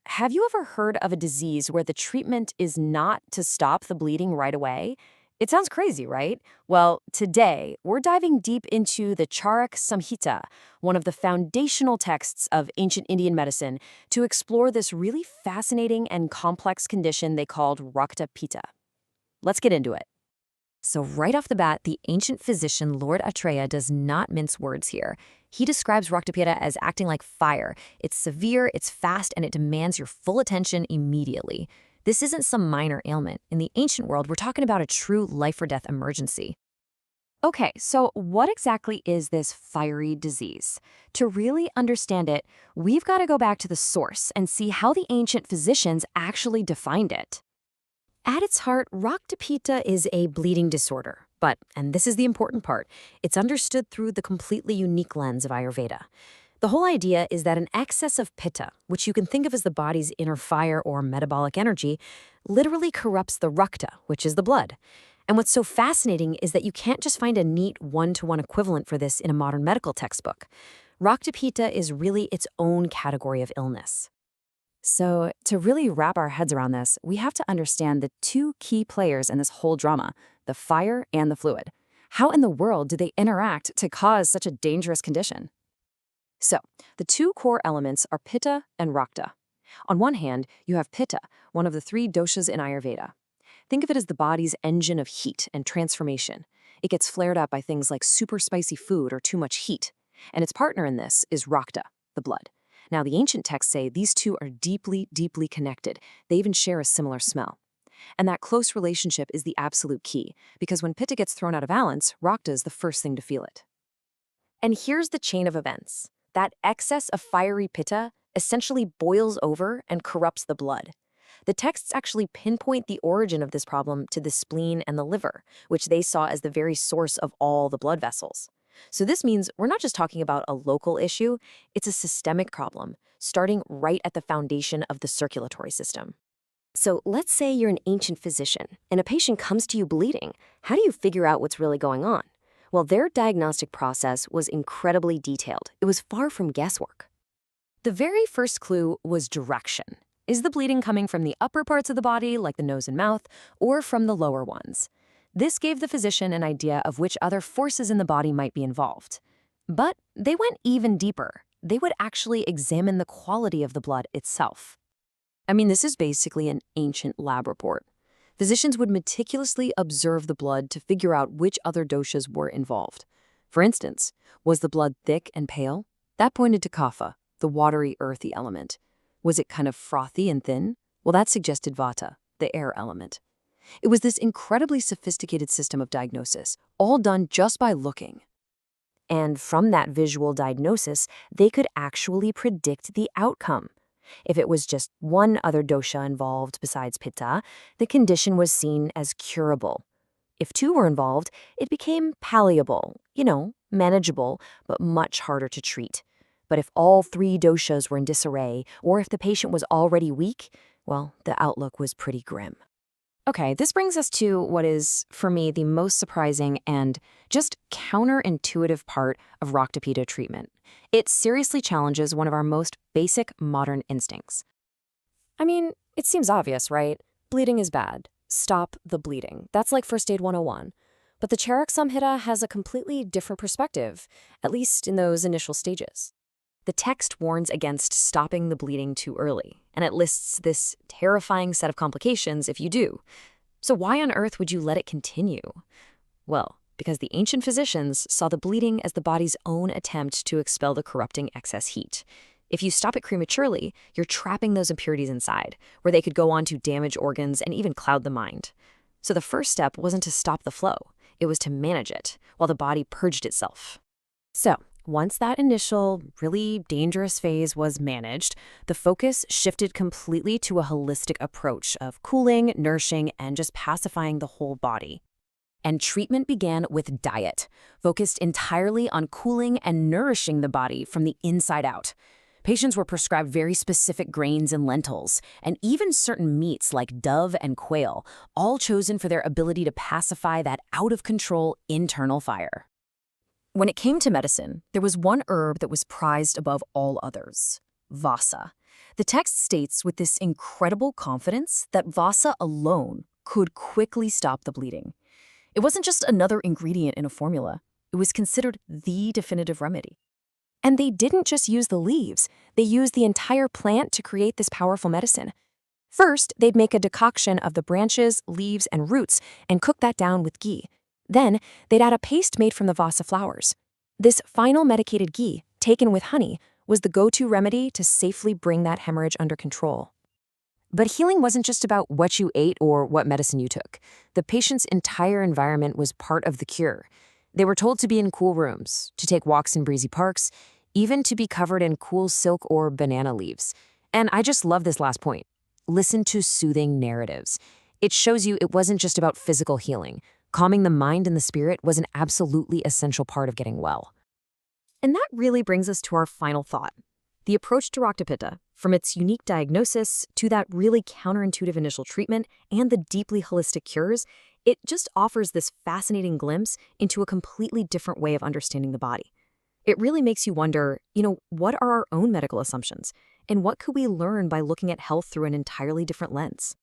Have you ever heard of a disease where the treatment is not to stop the bleeding right away? It sounds crazy, right? Well, today we're diving deep into the Charak Samhita, one of the foundational texts of ancient Indian medicine, to explore this really fascinating and complex condition they called Raktpitta. Let's get into it. So right off the bat, the ancient physician Lord Atreya does not mince words here. He describes Raktpitta as acting like fire. It's severe, it's fast, and it demands your full attention immediately. This isn't some minor ailment. In the ancient world, we're talking about a true life-or-death emergency. Okay, so what exactly is this fiery disease? To really understand it, we've got to go back to the source and see how the ancient physicians actually defined it. At its heart, Raktpitta is a bleeding disorder. But, and this is the important part, it's understood through the completely unique lens of Ayurveda. The whole idea is that an excess of pitta, which you can think of as the body's inner fire or metabolic energy, literally corrupts the rakta, which is the blood. And what's so fascinating is that you can't just find a neat one-to-one equivalent for this in a modern medical textbook. Raktpitta is really its own category of illness. So, to really wrap our heads around this, we have to understand the two key players in this whole drama, the fire and the fluid. How in the world do they interact to cause such a dangerous condition? So, the two core elements are Pitta and Rakta. On one hand, you have Pitta, one of the three doshas in Ayurveda. Think of it as the body's engine of heat and transformation. It gets flared up by things like super spicy food or too much heat. And its partner in this is Rakta, the blood. Now, the ancient texts say these two are deeply, deeply connected. They even share a similar smell. And that close relationship is the absolute key, because when Pitta gets thrown out of balance, Rakta is the first thing to feel it. And here's the chain of events. That excess of fiery Pitta essentially boils over and corrupts the blood. The texts actually pinpoint the origin of this problem to the spleen and the liver, which they saw as the very source of all the blood vessels. So this means we're not just talking about a local issue, it's a systemic problem, starting right at the foundation of the circulatory system. So let's say you're an ancient physician, and a patient comes to you bleeding. How do you figure out what's really going on? Well, their diagnostic process was incredibly detailed. It was far from guesswork. The very first clue was direction. Is the bleeding coming from the upper parts of the body, like the nose and mouth, or from the lower ones? This gave the physician an idea of which other forces in the body might be involved. But they went even deeper. They would actually examine the quality of the blood itself. I mean, this is basically an ancient lab report. Physicians would meticulously observe the blood to figure out which other doshas were involved. For instance, was the blood thick and pale? That pointed to kapha, the watery, earthy element. Was it kind of frothy and thin? Well, that suggested vata, the air element. It was this incredibly sophisticated system of diagnosis, all done just by looking. And from that visual diagnosis, they could actually predict the outcome. If it was just one other dosha involved besides pitta, the condition was seen as curable. If two were involved, it became palliable, manageable, but much harder to treat. But if all three doshas were in disarray, or if the patient was already weak, well, the outlook was pretty grim. Okay, this brings us to what is, for me, the most surprising and just counterintuitive part of Raktpitta treatment. It seriously challenges one of our most basic modern instincts. I mean, it seems obvious, right? Bleeding is bad. Stop the bleeding. That's like First Aid 101. But the Charak Samhita has a completely different perspective, at least in those initial stages. The text warns against stopping the bleeding too early, and it lists this terrifying set of complications if you do. So why on earth would you let it continue? Well, because the ancient physicians saw the bleeding as the body's own attempt to expel the corrupting excess heat. If you stop it prematurely, you're trapping those impurities inside, where they could go on to damage organs and even cloud the mind. So the first step wasn't to stop the flow, it was to manage it, while the body purged itself. So, once that initial, really dangerous phase was managed, the focus shifted completely to a holistic approach of cooling, nourishing, and just pacifying the whole body. And treatment began with diet, focused entirely on cooling and nourishing the body from the inside out. Patients were prescribed very specific grains and lentils, and even certain meats like dove and quail, all chosen for their ability to pacify that out-of-control internal fire. When it came to medicine, there was one herb that was prized above all others: vasa. The text states with this incredible confidence that Vasa alone could quickly stop the bleeding. It wasn't just another ingredient in a formula. It was considered the definitive remedy. And they didn't just use the leaves, they used the entire plant to create this powerful medicine. First, they'd make a decoction of the branches, leaves, and roots and cook that down with ghee. Then, they'd add a paste made from the Vasa flowers. This final medicated ghee, taken with honey, was the go-to remedy to safely bring that hemorrhage under control. But healing wasn't just about what you ate or what medicine you took. The patient's entire environment was part of the cure. They were told to be in cool rooms, to take walks in breezy parks, even to be covered in cool silk or banana leaves. And I just love this last point. Listen to soothing narratives. It shows you it wasn't just about physical healing. Calming the mind and the spirit was an absolutely essential part of getting well. And that really brings us to our final thought. The approach to Raktpitta, from its unique diagnosis to that really counterintuitive initial treatment and the deeply holistic cures, it just offers this fascinating glimpse into a completely different way of understanding the body. It really makes you wonder, what are our own medical assumptions? And what could we learn by looking at health through an entirely different lens?